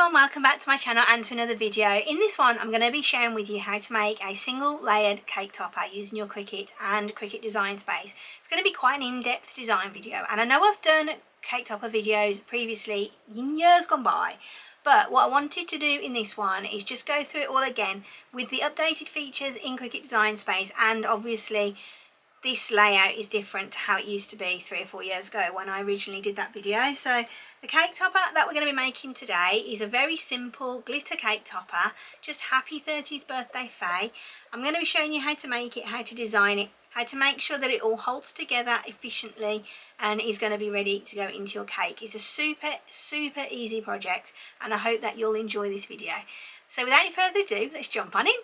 Hello and welcome back to my channel and to another video. In this one I'm going to be sharing with you how to make a single layered cake topper using your Cricut and Cricut Design Space. It's going to be quite an in-depth design video, and I know I've done cake topper videos previously in years gone by, but what I wanted to do in this one is just go through it all again with the updated features in Cricut Design Space, and obviously this layout is different to how it used to be 3 or 4 years ago when I originally did that video. So the cake topper that we're going to be making today is a very simple glitter cake topper. Just happy 30th birthday Faye. I'm going to be showing you how to make it, how to design it, how to make sure that it all holds together efficiently and is going to be ready to go into your cake. It's a super easy project, and I hope that you'll enjoy this video. So without any further ado, let's jump on in.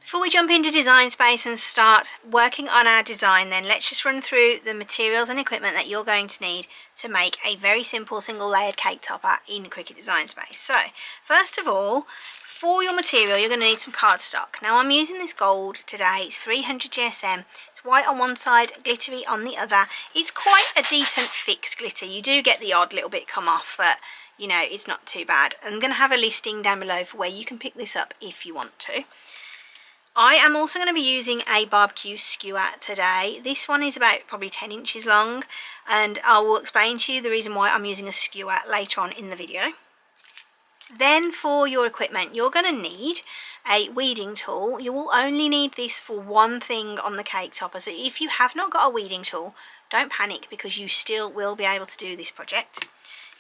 Before we jump into Design Space and start working on our design, then let's just run through the materials and equipment that you're going to need to make a very simple single layered cake topper in Cricut Design Space. So first of all, for your material you're going to need some cardstock. Now I'm using this gold today. It's 300 GSM. It's white on one side, glittery on the other. It's quite a decent fixed glitter. You do get the odd little bit come off, but you know, it's not too bad. I'm going to have a listing down below for where you can pick this up if you want to. I am also going to be using a barbecue skewer today. This one is about probably 10 inches long, and I will explain to you the reason why I'm using a skewer later on in the video. Then for your equipment, you're going to need a weeding tool. You will only need this for one thing on the cake topper, so if you have not got a weeding tool, don't panic, because you still will be able to do this project.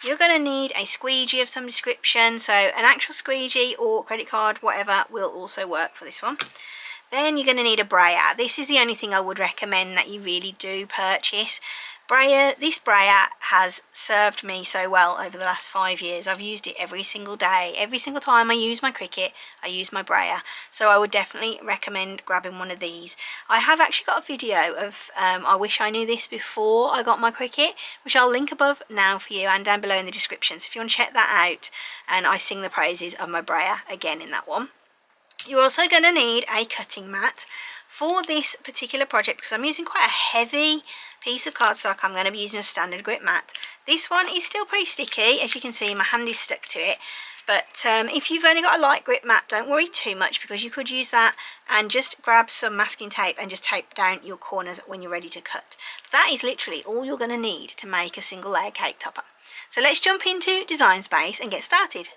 You're going to need a squeegee of some description, so an actual squeegee or credit card, whatever, will also work for this one. Then you're going to need a brayer. This is the only thing I would recommend that you really do purchase. This brayer has served me so well over the last 5 years. I've used it every single day. Every single time I use my Cricut, I use my brayer. So I would definitely recommend grabbing one of these. I have actually got a video of I wish I knew this before I got my Cricut, which I'll link above now for you and down below in the description. So if you want to check that out, and I sing the praises of my brayer again in that one. You're also going to need a cutting mat for this particular project, because I'm using quite a heavy piece of cardstock. I'm going to be using a standard grit mat. This one is still pretty sticky. As you can see, my hand is stuck to it, but if you've only got a light grit mat, don't worry too much, because you could use that and just grab some masking tape and just tape down your corners when you're ready to cut. That is literally all you're going to need to make a single layer cake topper. So let's jump into Design Space and get started.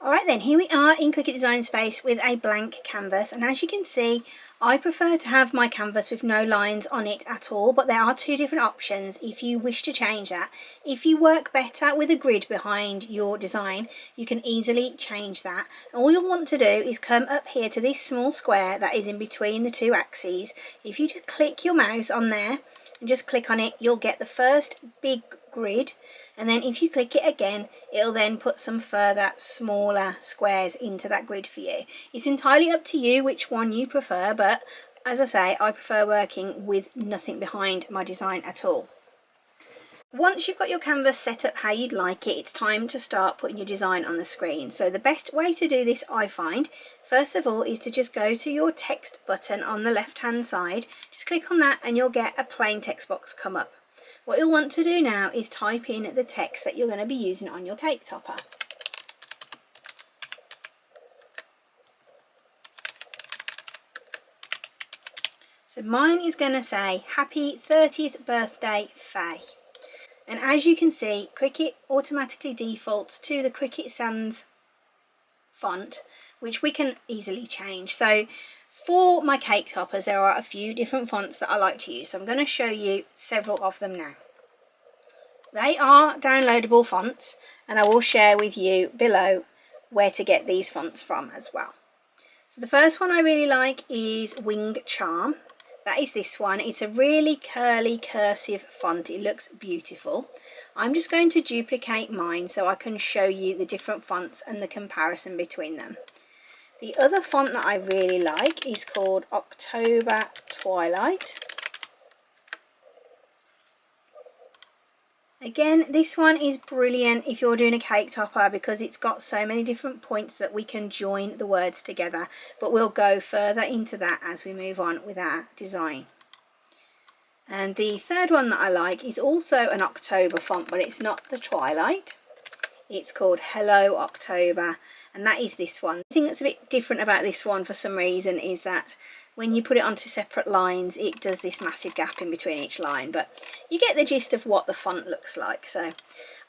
Alright then, here we are in Cricut Design Space with a blank canvas, and as you can see, I prefer to have my canvas with no lines on it at all, but there are two different options if you wish to change that. If you work better with a grid behind your design, you can easily change that. All you'll want to do is come up here to this small square that is in between the two axes. If you just click your mouse on there and just click on it, you'll get the first big grid, and then if you click it again, it'll then put some further smaller squares into that grid for you. It's entirely up to you which one you prefer, but as I say, I prefer working with nothing behind my design at all. Once you've got your canvas set up how you'd like it, it's time to start putting your design on the screen. So the best way to do this, I find, first of all, is to just go to your text button on the left hand side. Just click on that and you'll get a plain text box come up. What you'll want to do now is type in the text that you're going to be using on your cake topper. So mine is going to say, Happy 30th Birthday Faye. And as you can see, Cricut automatically defaults to the Cricut Sans font, which we can easily change. So for my cake toppers, there are a few different fonts that I like to use. So I'm going to show you several of them now. They are downloadable fonts, and I will share with you below where to get these fonts from as well. So the first one I really like is Wing Charm. That is this one. It's a really curly cursive font. It looks beautiful. I'm just going to duplicate mine so I can show you the different fonts and the comparison between them. The other font that I really like is called October Twilight. Again, this one is brilliant if you're doing a cake topper, because it's got so many different points that we can join the words together, but we'll go further into that as we move on with our design. And the third one that I like is also an October font, but it's not the Twilight. It's called Hello October, and that is this one. The thing that's a bit different about this one for some reason is that when you put it onto separate lines, it does this massive gap in between each line, but you get the gist of what the font looks like. So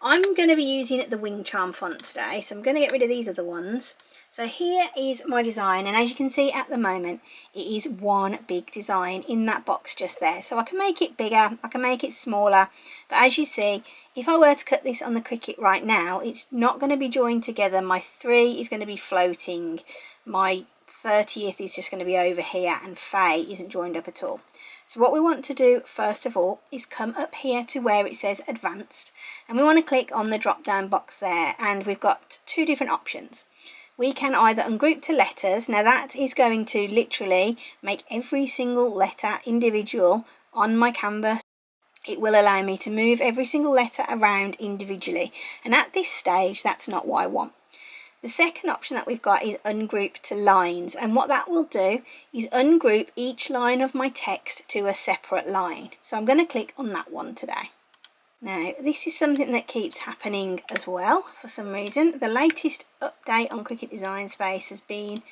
I'm going to be using the Wing Charm font today, so I'm going to get rid of these other ones. So here is my design, and as you can see at the moment, it is one big design in that box just there. So I can make it bigger, I can make it smaller, but as you see, if I were to cut this on the Cricut right now, it's not going to be joined together. My 3 is going to be floating, my 30th is just going to be over here, and Faye isn't joined up at all. So what we want to do first of all is come up here to where it says Advanced, and we want to click on the drop down box there, and we've got 2 different options. We can either ungroup to letters. Now that is going to literally make every single letter individual on my canvas. It will allow me to move every single letter around individually, and at this stage that's not what I want. The second option that we've got is ungroup to lines, and what that will do is ungroup each line of my text to a separate line. So I'm going to click on that one today. Now this is something that keeps happening as well for some reason. The latest update on Cricut Design Space has been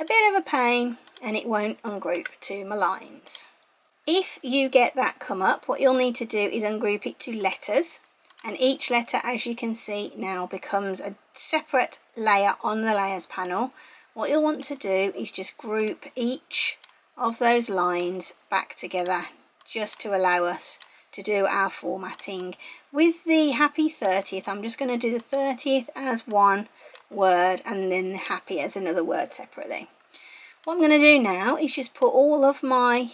a bit of a pain, and it won't ungroup to my lines. If you get that come up, what you'll need to do is ungroup it to letters, and each letter, as you can see now, becomes a separate layer on the layers panel. What you'll want to do is just group each of those lines back together just to allow us to do our formatting. With the Happy 30th, I'm just going to do the 30th as one word and then the Happy as another word separately. What I'm going to do now is just put all of my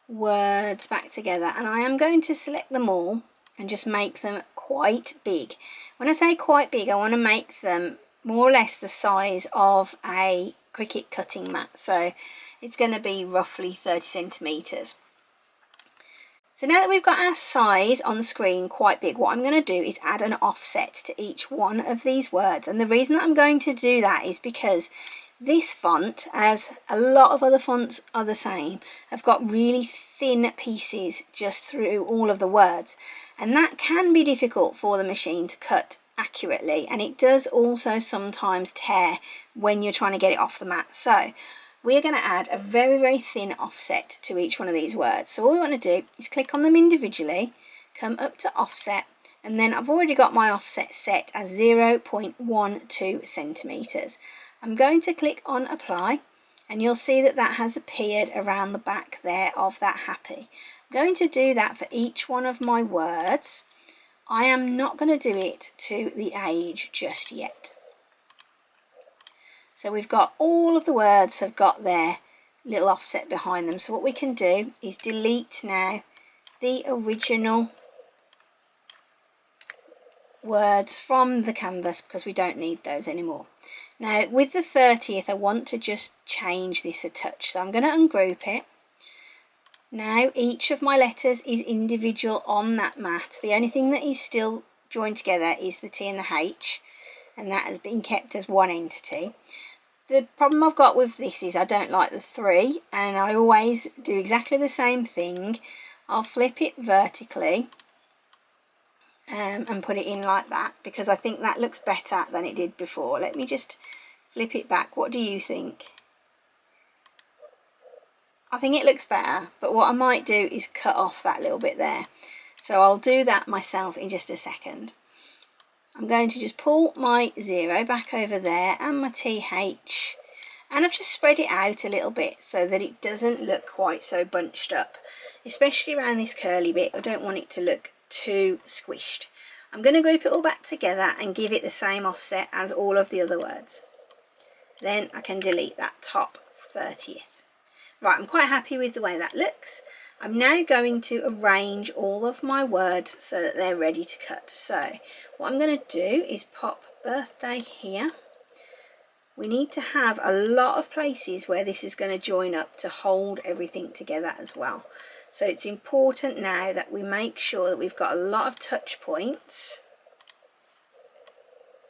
words back together, and I am going to select them all and just make them quite big. When I say quite big, I want to make them more or less the size of a Cricut cutting mat, so it's going to be roughly 30 centimeters. So now that we've got our size on the screen quite big, what I'm going to do is add an offset to each one of these words. And the reason that I'm going to do that is because this font, as a lot of other fonts are the same, have got really thin pieces just through all of the words. And that can be difficult for the machine to cut accurately. And it does also sometimes tear when you're trying to get it off the mat. So we're going to add a very, very thin offset to each one of these words. So all we want to do is click on them individually, come up to offset, and then I've already got my offset set as 0.12 centimeters. I'm going to click on apply, and you'll see that that has appeared around the back there of that Happy. I'm going to do that for each one of my words. I am not going to do it to the age just yet. So we've got all of the words have got their little offset behind them. So what we can do is delete now the original words from the canvas because we don't need those anymore. Now with the 30th, I want to just change this a touch. So I'm going to ungroup it. Now each of my letters is individual on that mat. The only thing that is still joined together is the T and the H, and that has been kept as one entity. The problem I've got with this is I don't like the 3, and I always do exactly the same thing. I'll flip it vertically and put it in like that because I think that looks better than it did before. Let me just flip it back. What do you think? I think it looks better, but what I might do is cut off that little bit there. So I'll do that myself in just a second. I'm going to just pull my 0 back over there and my TH, and I've just spread it out a little bit so that it doesn't look quite so bunched up, especially around this curly bit. I don't want it to look too squished. I'm going to group it all back together and give it the same offset as all of the other words. Then I can delete that top 30th. Right, I'm quite happy with the way that looks. I'm now going to arrange all of my words so that they're ready to cut. So what I'm going to do is pop birthday here. We need to have a lot of places where this is going to join up to hold everything together as well. So it's important now that we make sure that we've got a lot of touch points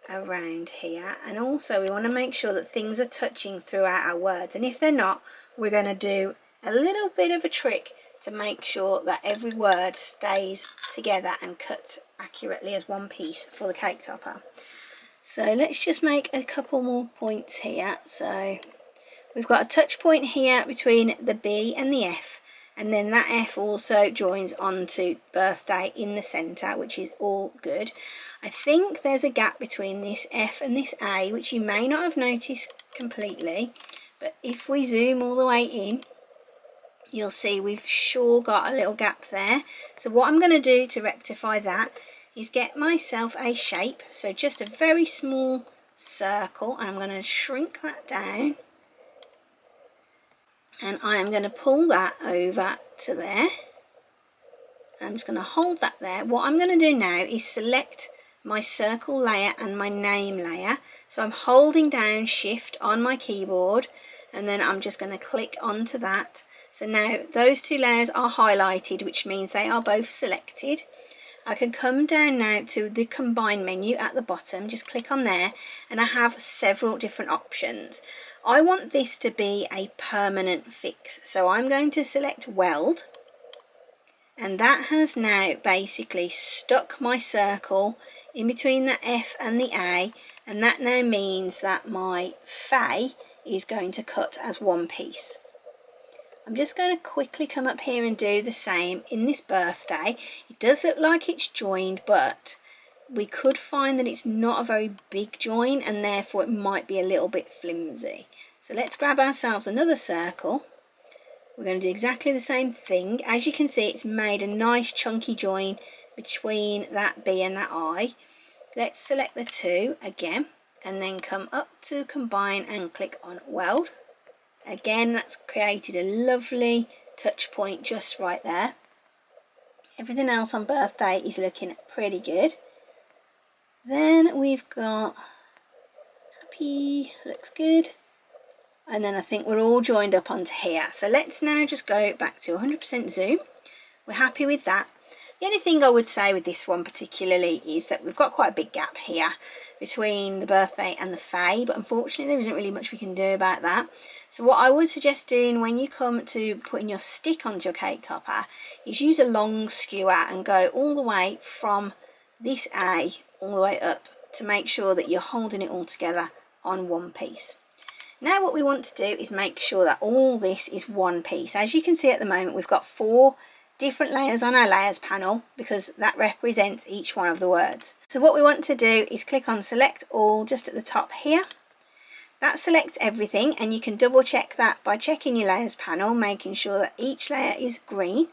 around here, and also we want to make sure that things are touching throughout our words, and if they're not, we're going to do a little bit of a trick to make sure that every word stays together and cut accurately as one piece for the cake topper. So let's just make a couple more points here. So we've got a touch point here between the B and the F, and then that F also joins onto birthday in the centre, which is all good. I think there's a gap between this F and this A, which you may not have noticed completely, but if we zoom all the way in, you'll see we've sure got a little gap there. So what I'm going to do to rectify that is get myself a shape, so just a very small circle, and I'm going to shrink that down, and I am going to pull that over to there. I'm just going to hold that there. What I'm going to do now is select my circle layer and my name layer. So I'm holding down Shift on my keyboard, and then I'm just going to click onto that. So now those two layers are highlighted, which means they are both selected. I can come down now to the combine menu at the bottom, just click on there, and I have several different options. I want this to be a permanent fix, so I'm going to select Weld, and that has now basically stuck my circle in between the F and the A, and that now means that my Faye is going to cut as one piece. I'm just going to quickly come up here and do the same in this birthday. It does look like it's joined, but we could find that it's not a very big join, and therefore it might be a little bit flimsy. So let's grab ourselves another circle. We're going to do exactly the same thing. As you can see, it's made a nice chunky join between that B and that I. Let's select the two again, and then come up to combine and click on Weld. Again, that's created a lovely touch point just right there. Everything else on birthday is looking pretty good. Then we've got happy, looks good. And then I think we're all joined up onto here. So let's now just go back to 100% zoom. We're happy with that. The only thing I would say with this one particularly is that we've got quite a big gap here between the birthday and the Faye, but unfortunately there isn't really much we can do about that. So what I would suggest doing when you come to putting your stick onto your cake topper is use a long skewer and go all the way from this A all the way up to make sure that you're holding it all together on one piece. Now what we want to do is make sure that all this is one piece. As you can see at the moment, we've got 4 different layers on our layers panel because that represents each one of the words. So what we want to do is click on select all just at the top here. That selects everything, and you can double check that by checking your layers panel, making sure that each layer is green.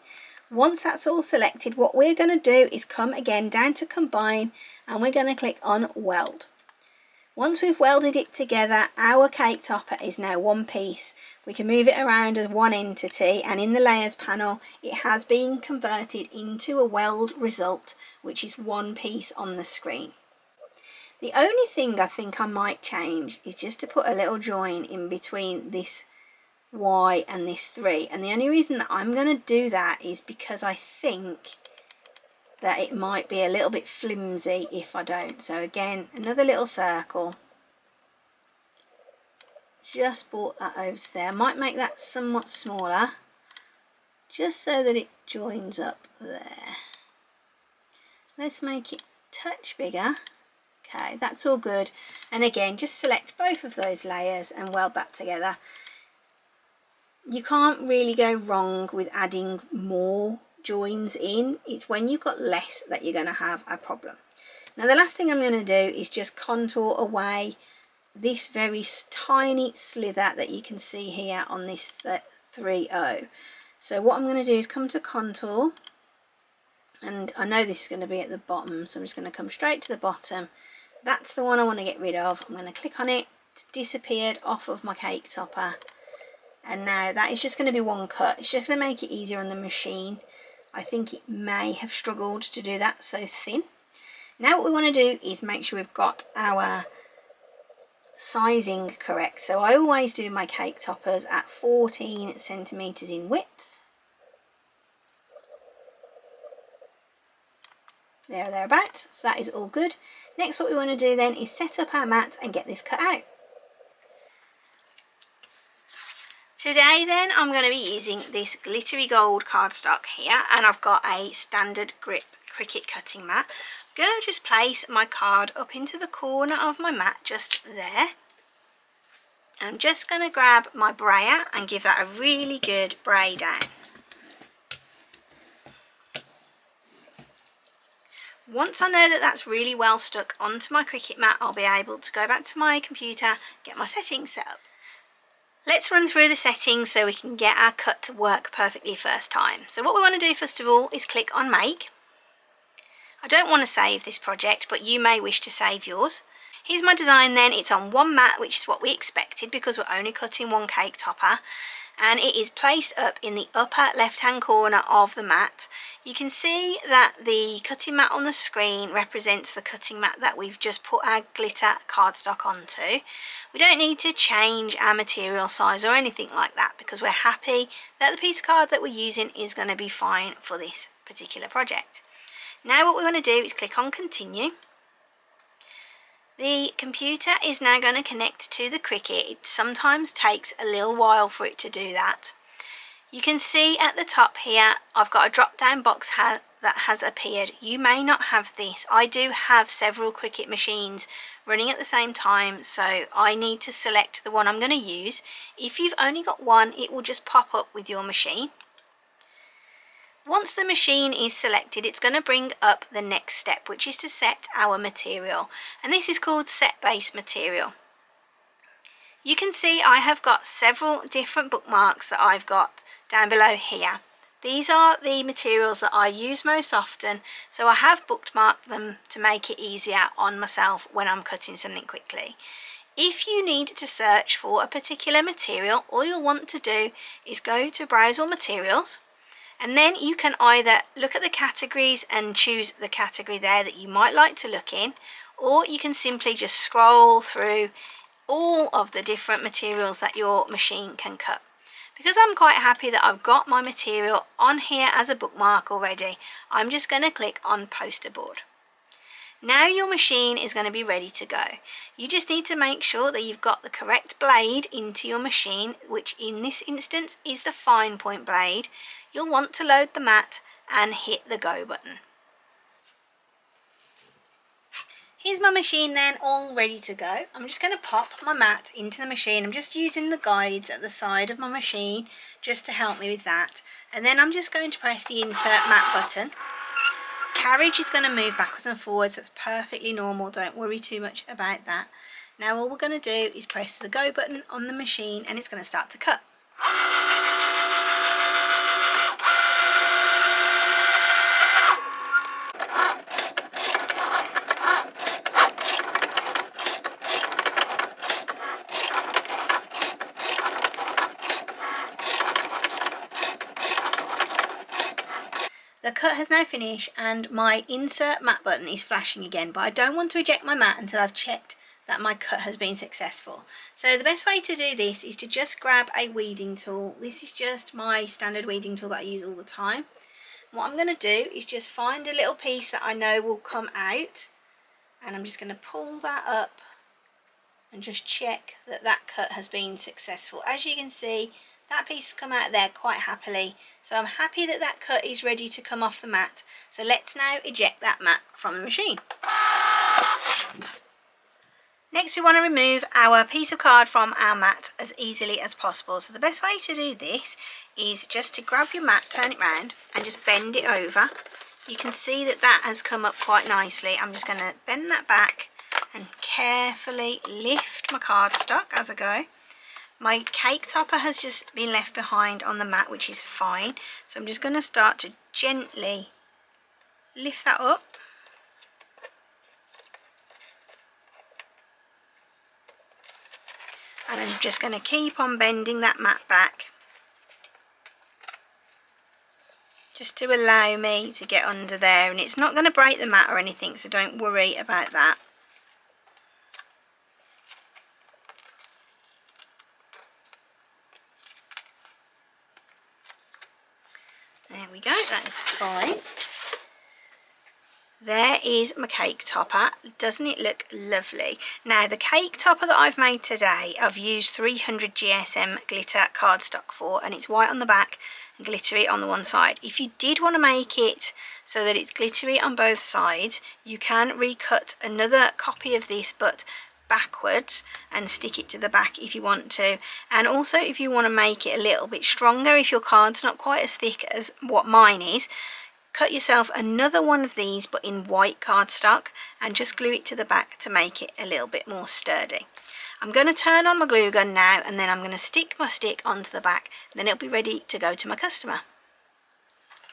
Once that's all selected, what we're going to do is come again down to combine, and we're going to click on Weld. Once we've welded it together, our cake topper is now one piece. We can move it around as one entity, and in the layers panel it has been converted into a weld result, which is one piece on the screen. The only thing I think I might change is just to put a little join in between this Y and this 3, and the only reason that I'm going to do that is because I think that it might be a little bit flimsy if I don't. So again, another little circle, just brought that over to there. I might make that somewhat smaller just so that it joins up there. Let's make it a touch bigger. Okay, that's all good. And again, just select both of those layers and weld that together. You can't really go wrong with adding more joins in. It's when you've got less that you're going to have a problem. Now the last thing I'm going to do is just contour away this very tiny slither that you can see here on this 3O. So what I'm going to do is come to contour, and I know this is going to be at the bottom, so I'm just going to come straight to the bottom. That's the one I want to get rid of. I'm going to click on it. It's disappeared off of my cake topper, and now that is just going to be one cut. It's just going to make it easier on the machine. I think it may have struggled to do that so thin. Now what we want to do is make sure we've got our sizing correct. So I always do my cake toppers at 14 centimeters in width. Thereabouts. So that is all good. Next, what we want to do then is set up our mat and get this cut out. To Today then I'm going to be using this glittery gold cardstock here, and I've got a standard grip Cricut cutting mat. I'm going to just place my card up into the corner of my mat just there. I'm just going to grab my brayer and give that a really good bray down. Once I know that that's really well stuck onto my Cricut mat, I'll be able to go back to my computer, get my settings set up. Let's run through the settings so we can get our cut to work perfectly first time. So what we want to do first of all is click on Make. I don't want to save this project, but you may wish to save yours. Here's my design then. It's on one mat, which is what we expected because we're only cutting one cake topper. And it is placed up in the upper left hand corner of the mat. You can see that the cutting mat on the screen represents the cutting mat that we've just put our glitter cardstock onto. We don't need to change our material size or anything like that because we're happy that the piece of card that we're using is going to be fine for this particular project. Now what we want to do is click on Continue. The computer is now going to connect to the Cricut. It sometimes takes a little while for it to do that. You can see at the top here I've got a drop down box that has appeared. You may not have this. I do have several Cricut machines running at the same time, so I need to select the one I'm going to use. If you've only got one, it will just pop up with your machine. Once the machine is selected, it's going to bring up the next step, which is to set our material, and this is called Set Base Material. You can see I have got several different bookmarks that I've got down below here. These are the materials that I use most often, so I have bookmarked them to make it easier on myself when I'm cutting something quickly. If you need to search for a particular material, all you'll want to do is go to Browse All Materials, and then you can either look at the categories and choose the category there that you might like to look in, or you can simply just scroll through all of the different materials that your machine can cut. Because I'm quite happy that I've got my material on here as a bookmark already, I'm just going to click on Poster Board. Now your machine is going to be ready to go. You just need to make sure that you've got the correct blade into your machine, which in this instance is the fine point blade. You'll want to load the mat and hit the go button. Here's my machine then, all ready to go. I'm just going to pop my mat into the machine. I'm just using the guides at the side of my machine just to help me with that. And then I'm just going to press the Insert Mat button. Carriage is going to move backwards and forwards. That's perfectly normal. Don't worry too much about that. Now all we're going to do is press the go button on the machine and it's going to start to cut. The cut has now finished and my Insert Mat button is flashing again, but I don't want to eject my mat until I've checked that my cut has been successful. So the best way to do this is to just grab a weeding tool. This is just my standard weeding tool that I use all the time. What I'm going to do is just find a little piece that I know will come out, and I'm just going to pull that up and just check that that cut has been successful. As you can see, that piece has come out there quite happily, so I'm happy that that cut is ready to come off the mat. So let's now eject that mat from the machine. Next we want to remove our piece of card from our mat as easily as possible. So the best way to do this is just to grab your mat, turn it round and just bend it over. You can see that that has come up quite nicely. I'm just going to bend that back and carefully lift my cardstock as I go. My cake topper has just been left behind on the mat, which is fine. So I'm just going to start to gently lift that up. And I'm just going to keep on bending that mat back, just to allow me to get under there. And it's not going to break the mat or anything, so don't worry about that. There we go, that is fine. there is my cake topper. Doesn't it look lovely? Now the cake topper that I've made today, I've used 300 GSM glitter cardstock for, and it's white on the back and glittery on the one side. If you did want to make it so that it's glittery on both sides, you can recut another copy of this but backwards and stick it to the back if you want to. And also if you want to make it a little bit stronger, if your card's not quite as thick as what mine is, cut yourself another one of these but in white cardstock and just glue it to the back to make it a little bit more sturdy. I'm going to turn on my glue gun now, and then I'm going to stick my stick onto the back, and then it'll be ready to go to my customer.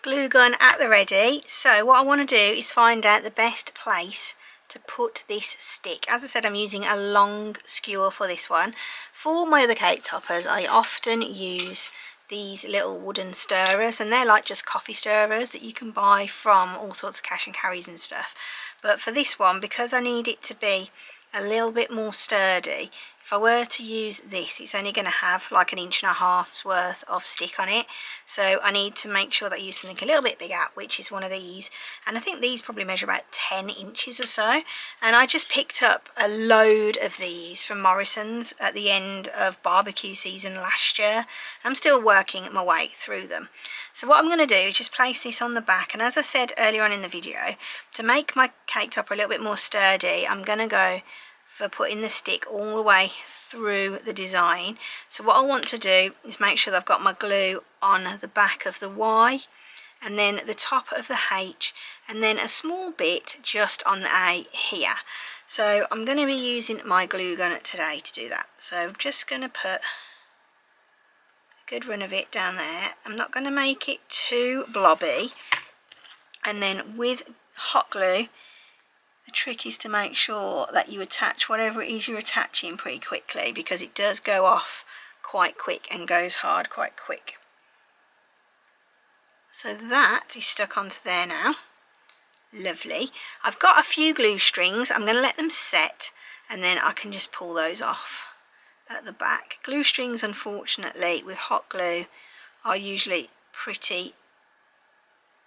Glue gun at the ready. So what I want to do is find out the best place to put this stick. As I said, I'm using a long skewer for this one. For my other cake toppers, I often use these little wooden stirrers, and they're like just coffee stirrers that you can buy from all sorts of cash and carries and stuff. But for this one, because I need it to be a little bit more sturdy, if I were to use this, it's only going to have like 1.5 inches worth of stick on it. So I need to make sure that I use something a little bit bigger, which is one of these. And I think these probably measure about 10 inches or so. And I just picked up a load of these from Morrisons at the end of barbecue season last year. I'm still working my way through them. So what I'm going to do is just place this on the back. And as I said earlier on in the video, to make my cake topper a little bit more sturdy, I'm going to go for putting the stick all the way through the design. So what I want to do is make sure that I've got my glue on the back of the Y, and then the top of the H, and then a small bit just on the A here. So I'm going to be using my glue gun today to do that. So I'm just going to put a good run of it down there. I'm not going to make it too blobby. And then with hot glue, the trick is to make sure that you attach whatever it is you're attaching pretty quickly, because it does go off quite quick and goes hard quite quick. So that is stuck onto there now. Lovely. I've got a few glue strings. I'm going to let them set, and then I can just pull those off at the back. Glue strings, unfortunately, with hot glue are usually pretty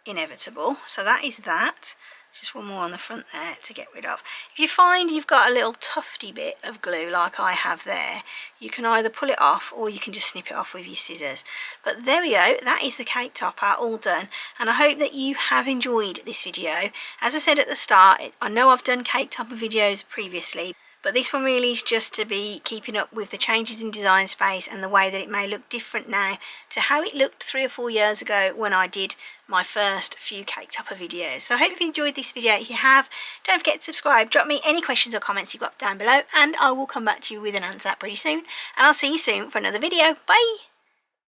inevitable. So that is that. Just one more on the front there to get rid of. If you find you've got a little tufty bit of glue like I have there, you can either pull it off or you can just snip it off with your scissors. But there we go, that is the cake topper all done, and I hope that you have enjoyed this video. As I said at the start, I know I've done cake topper videos previously, but this one really is just to be keeping up with the changes in Design Space and the way that it may look different now to how it looked 3 or 4 years ago when I did my first few cake topper videos. So I hope you've enjoyed this video. If you have, don't forget to subscribe. Drop me any questions or comments you've got down below, and I will come back to you with an answer pretty soon. And I'll see you soon for another video. Bye!